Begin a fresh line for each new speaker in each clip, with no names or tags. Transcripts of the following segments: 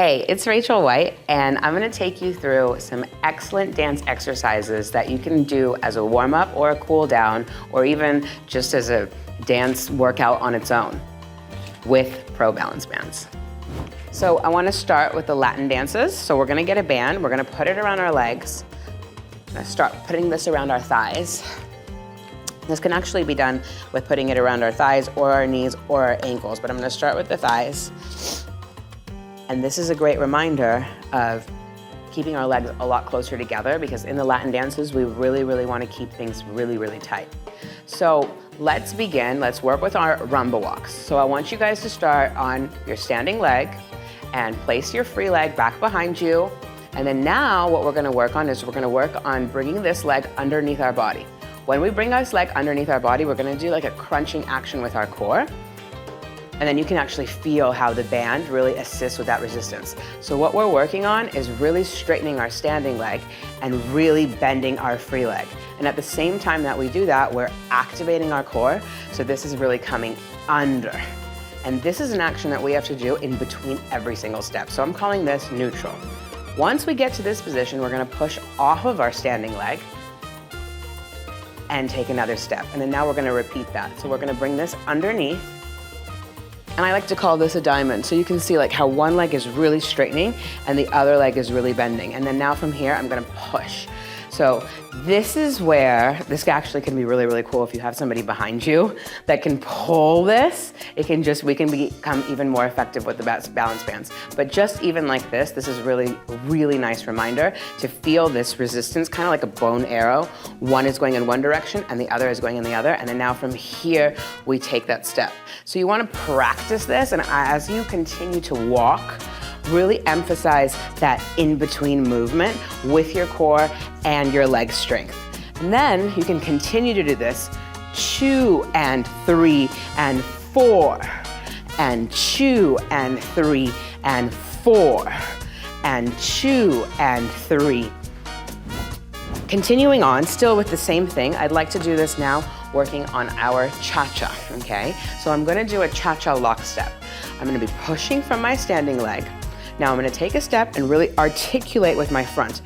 Hey, it's Rachel White, and I'm gonna take you through some excellent dance exercises that you can do as a warm-up or a cool down, or even just as a dance workout on its own with Pro Balance Bands. So I wanna start with the Latin dances. So we're gonna get a band, we're gonna put it around our legs. I'm gonna start putting this around our thighs. This can actually be done with putting it around our thighs or our knees or our ankles, but I'm gonna start with the thighs. And this is a great reminder of keeping our legs a lot closer together, because in the Latin dances, we really want to keep things really tight. So let's begin. Let's work with our rumba walks. So I want you guys to start on your standing leg and place your free leg back behind you. And then now what we're going to work on is we're going to work on bringing this leg underneath our body. When we bring this leg underneath our body, we're going to do like a crunching action with our core. And then you can actually feel how the band really assists with that resistance. So what we're working on is really straightening our standing leg and really bending our free leg. And at the same time that we do that, we're activating our core. So this is really coming under. And this is an action that we have to do in between every single step. So I'm calling this neutral. Once we get to this position, we're gonna push off of our standing leg and take another step. And then now we're gonna repeat that. So we're gonna bring this underneath. And I like to call this a diamond. So you can see like how one leg is really straightening and the other leg is really bending. And then now from here, I'm gonna push. So this is where this actually can be really cool if you have somebody behind you that can pull this. We can become even more effective with the balance bands. But just even like this is really nice reminder to feel this resistance, kind of like a bone arrow. One is going in one direction and the other is going in the other. And then now from here, we take that step. So you wanna practice this, and as you continue to walk, really emphasize that in-between movement with your core and your leg strength. And then you can continue to do this 2 and 3 and 4, and 2 and 3 and 4, and 2 and 3. Continuing on, still with the same thing, I'd like to do this now working on our cha-cha, okay? So I'm gonna do a cha-cha lock step. I'm gonna be pushing from my standing leg. Now I'm gonna take a step and really articulate with my front.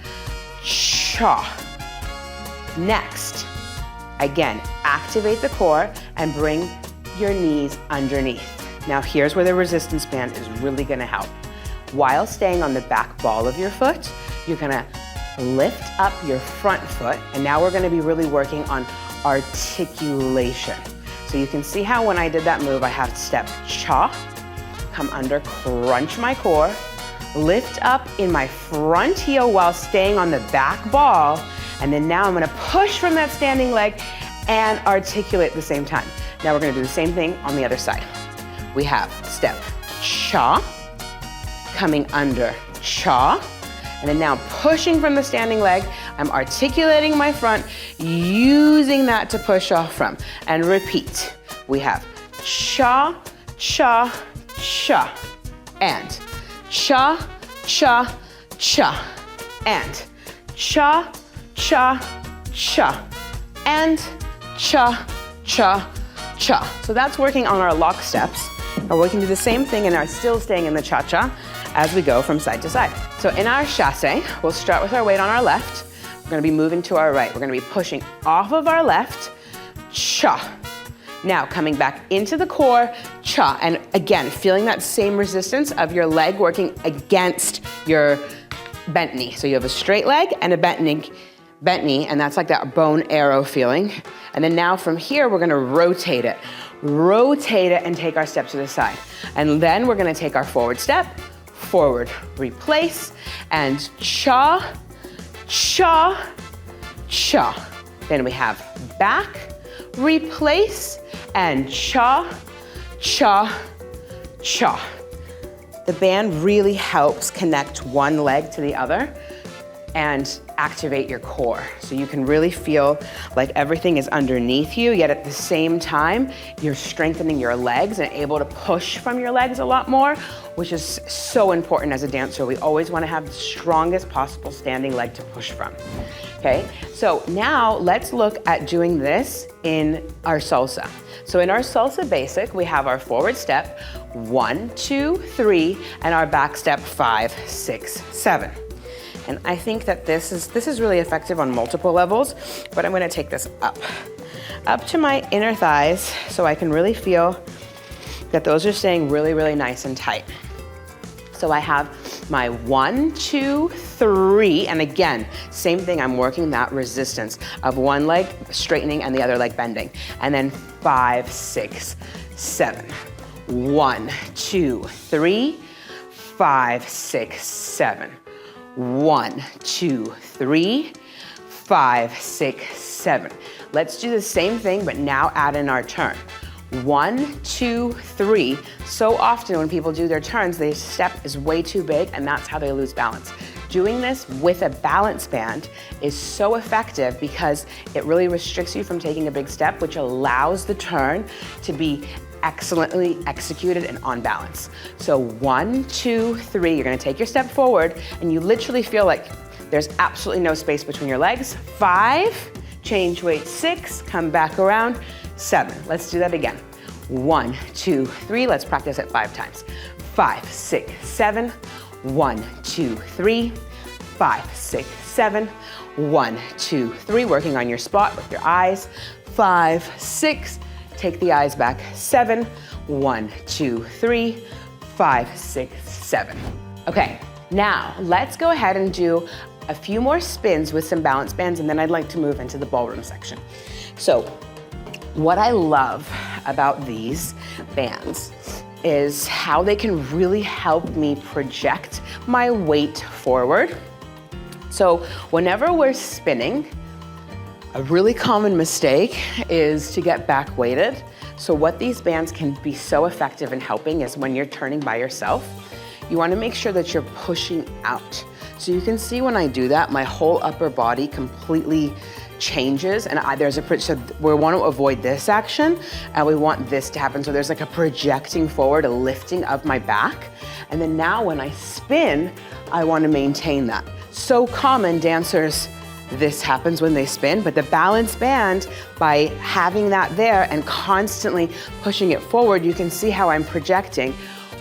Cha. Next, again, activate the core and bring your knees underneath. Now here's where the resistance band is really gonna help. While staying on the back ball of your foot, you're gonna lift up your front foot, and now we're gonna be really working on articulation. So you can see how when I did that move, I have step cha, come under, crunch my core, lift up in my front heel while staying on the back ball, and then now I'm gonna push from that standing leg and articulate at the same time. Now we're gonna do the same thing on the other side. We have step cha, coming under cha, and then now pushing from the standing leg, I'm articulating my front, using that to push off from, and repeat. We have cha, cha, cha, and cha, cha, cha, and cha, cha, cha, and cha, cha, cha. So that's working on our lock steps. And we can do the same thing and are still staying in the cha-cha as we go from side to side. So in our chassé, we'll start with our weight on our left. We're gonna be moving to our right. We're gonna be pushing off of our left, cha. Now coming back into the core, cha, and again, feeling that same resistance of your leg working against your bent knee. So you have a straight leg and a bent knee, and that's like that bone arrow feeling. And then now from here, we're gonna rotate it and take our step to the side. And then we're gonna take our forward step, forward, replace, and cha, cha, cha. Then we have back, replace, and cha, cha, cha. The band really helps connect one leg to the other and activate your core. So you can really feel like everything is underneath you, yet at the same time, you're strengthening your legs and able to push from your legs a lot more, which is so important as a dancer. We always want to have the strongest possible standing leg to push from. Okay, so now let's look at doing this in our salsa. So in our salsa basic, we have our forward step, 1, 2, 3, and our back step 5, 6, 7. And I think that this is really effective on multiple levels, but I'm gonna take this up to my inner thighs so I can really feel that those are staying really, really nice and tight. So I have my 1, 2, 3, and again, same thing, I'm working that resistance of one leg straightening and the other leg bending. And then 5, 6, 7. 1, 2, 3, 5, 6, 7. 1, 2, 3, 5, 6, 7. Let's do the same thing, but now add in our turn. 1, 2, 3. So often when people do their turns, their step is way too big, and that's how they lose balance. Doing this with a balance band is so effective because it really restricts you from taking a big step, which allows the turn to be excellently executed and on balance. So 1, 2, 3, you're gonna take your step forward and you literally feel like there's absolutely no space between your legs. 5, change weight, 6, come back around, 7. Let's do that again. 1, 2, 3, let's practice it 5 times. 5, 6, 7, 1, 2, 3, 5, 6, 7, 1, 2, 3, working on your spot with your eyes. 5, 6, take the eyes back, 7, 1, 2, 3, 5, 6, 7. Okay, now let's go ahead and do a few more spins with some balance bands, and then I'd like to move into the ballroom section. So what I love about these bands is how they can really help me project my weight forward. So whenever we're spinning, a really common mistake is to get back weighted. So what these bands can be so effective in helping is when you're turning by yourself, you wanna make sure that you're pushing out. So you can see when I do that, my whole upper body completely changes, and so we want to avoid this action, and we want this to happen. So there's like a projecting forward, a lifting of my back, and then now when I spin, I want to maintain that. So common, dancers, this happens when they spin, but the balance band, by having that there and constantly pushing it forward, you can see how I'm projecting.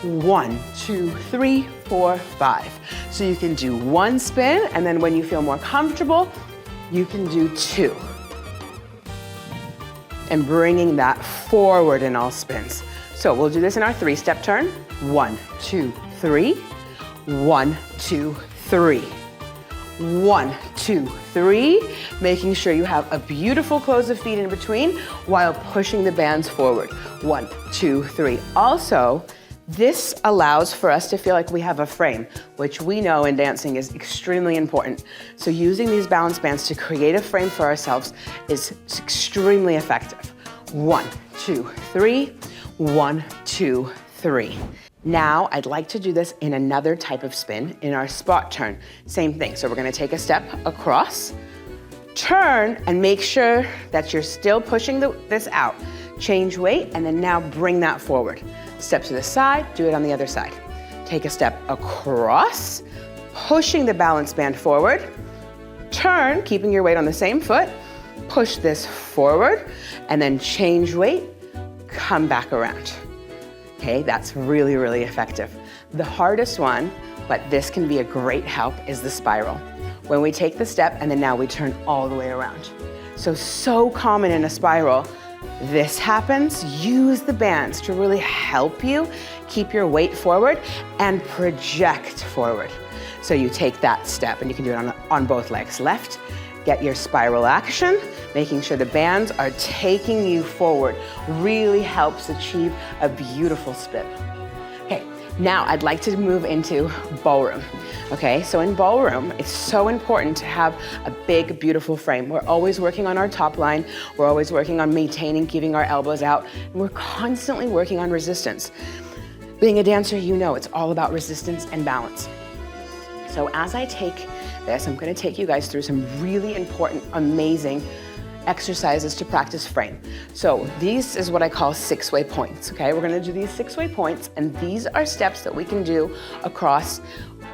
1, 2, 3, 4, 5. So you can do 1 spin, and then when you feel more comfortable, you can do 2. And bringing that forward in all spins. So we'll do this in our 3-step turn. 1, 2, 3. 1, 2, 3. 1, 2, 3. Making sure you have a beautiful close of feet in between while pushing the bands forward. 1, 2, 3. Also, this allows for us to feel like we have a frame, which we know in dancing is extremely important. So using these balance bands to create a frame for ourselves is extremely effective. 1, 2, 3, 1, 2, 3. Now I'd like to do this in another type of spin, in our spot turn. Same thing, so we're gonna take a step across, turn, and make sure that you're still pushing this out. Change weight, and then now bring that forward. Step to the side, do it on the other side. Take a step across, pushing the balance band forward. Turn, keeping your weight on the same foot. Push this forward, and then change weight, come back around. Okay, that's really, really effective. The hardest one, but this can be a great help, is the spiral. When we take the step, and then now we turn all the way around. So common in a spiral. This happens, use the bands to really help you keep your weight forward and project forward. So you take that step, and you can do it on both legs. Left, get your spiral action, making sure the bands are taking you forward. Really helps achieve a beautiful spin. Okay, now I'd like to move into ballroom. Okay, so in ballroom, it's so important to have a big, beautiful frame. We're always working on our top line. We're always working on maintaining, keeping our elbows out. And we're constantly working on resistance. Being a dancer, you know it's all about resistance and balance. So as I take this, I'm gonna take you guys through some really important, amazing exercises to practice frame. So these is what I call 6-way points, okay? We're gonna do these 6-way points, and these are steps that we can do across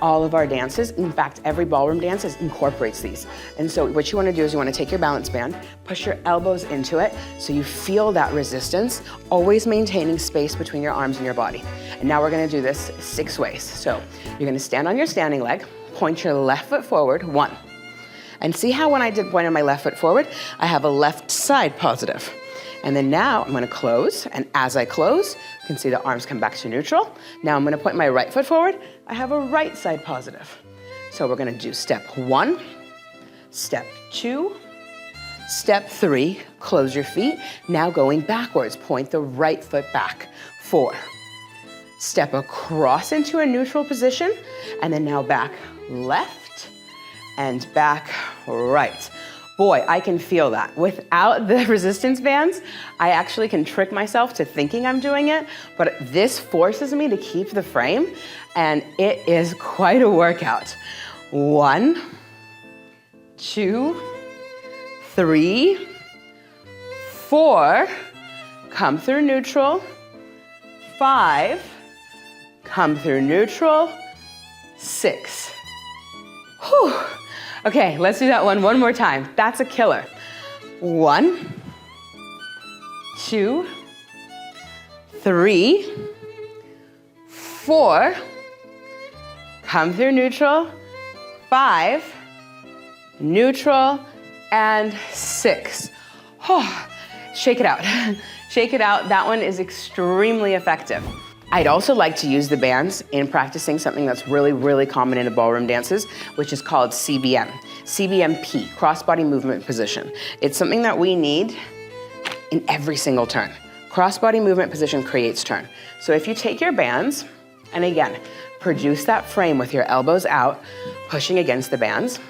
all of our dances, in fact, every ballroom dance incorporates these. And so what you wanna do is you wanna take your balance band, push your elbows into it so you feel that resistance, always maintaining space between your arms and your body. And now we're gonna do this 6 ways. So you're gonna stand on your standing leg, point your left foot forward, 1. And see how when I did point my left foot forward, I have a left side positive. And then now I'm gonna close, and as I close, you can see the arms come back to neutral. Now I'm gonna point my right foot forward, I have a right side positive. So we're gonna do step 1, step 2, step 3, close your feet. Now going backwards, point the right foot back, 4. Step across into a neutral position, and then now back left, and back right. Boy, I can feel that. Without the resistance bands, I actually can trick myself to thinking I'm doing it, but this forces me to keep the frame, and it is quite a workout. 1, 2, 3, 4, come through neutral, 5, come through neutral, 6. Whew. Okay, let's do that one more time. That's a killer. 1, 2, 3, 4, come through neutral, 5, neutral, and 6. Oh, shake it out. Shake it out. That one is extremely effective. I'd also like to use the bands in practicing something that's really, really common in ballroom dances, which is called CBM. CBMP, cross-body movement position. It's something that we need in every single turn. Cross-body movement position creates turn. So if you take your bands, and again, produce that frame with your elbows out, pushing against the bands,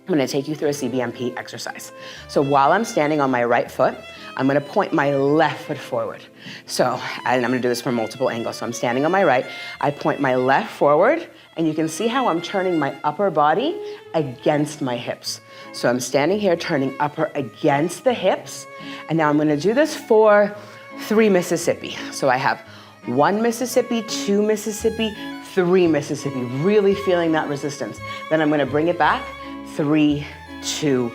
I'm gonna take you through a CBMP exercise. So while I'm standing on my right foot, I'm gonna point my left foot forward. So, and I'm gonna do this from multiple angles. So I'm standing on my right, I point my left forward, and you can see how I'm turning my upper body against my hips. So I'm standing here turning upper against the hips, and now I'm gonna do this for 3 Mississippi. So I have 1 Mississippi, 2 Mississippi, 3 Mississippi, really feeling that resistance. Then I'm gonna bring it back, 3, 2,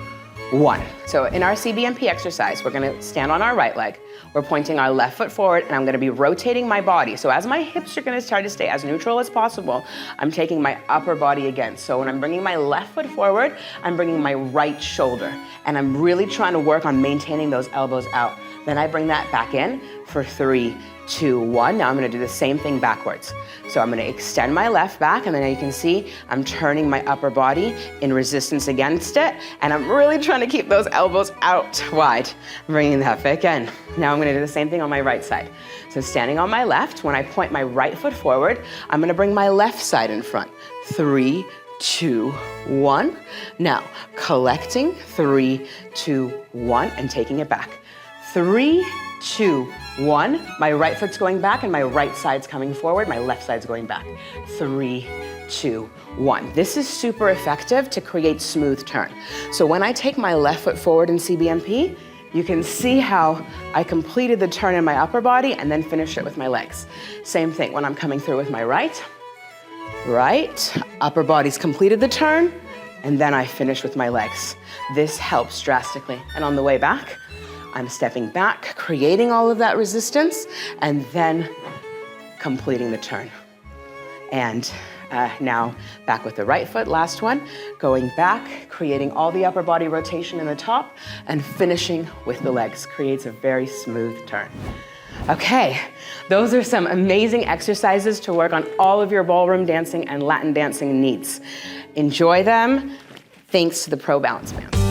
1. So in our CBMP exercise, we're gonna stand on our right leg, we're pointing our left foot forward, and I'm gonna be rotating my body. So as my hips are gonna try to stay as neutral as possible, I'm taking my upper body again. So when I'm bringing my left foot forward, I'm bringing my right shoulder, and I'm really trying to work on maintaining those elbows out. Then I bring that back in for 3, 2, 1. Now I'm gonna do the same thing backwards. So I'm gonna extend my left back, and then you can see I'm turning my upper body in resistance against it, and I'm really trying to keep those elbows out wide. Bringing that back in. Now I'm gonna do the same thing on my right side. So standing on my left, when I point my right foot forward, I'm gonna bring my left side in front. 3, 2, 1. Now, collecting, 3, 2, 1, and taking it back. 3, 2, 1. My right foot's going back and my right side's coming forward. My left side's going back. 3, 2, 1. This is super effective to create smooth turn. So when I take my left foot forward in CBMP, you can see how I completed the turn in my upper body and then finished it with my legs. Same thing when I'm coming through with my right, upper body's completed the turn, and then I finish with my legs. This helps drastically. And on the way back, I'm stepping back, creating all of that resistance, and then completing the turn. And now back with the right foot, last one, going back, creating all the upper body rotation in the top, and finishing with the legs. Creates a very smooth turn. Okay, those are some amazing exercises to work on all of your ballroom dancing and Latin dancing needs. Enjoy them. Thanks to the Pro Balance Bands.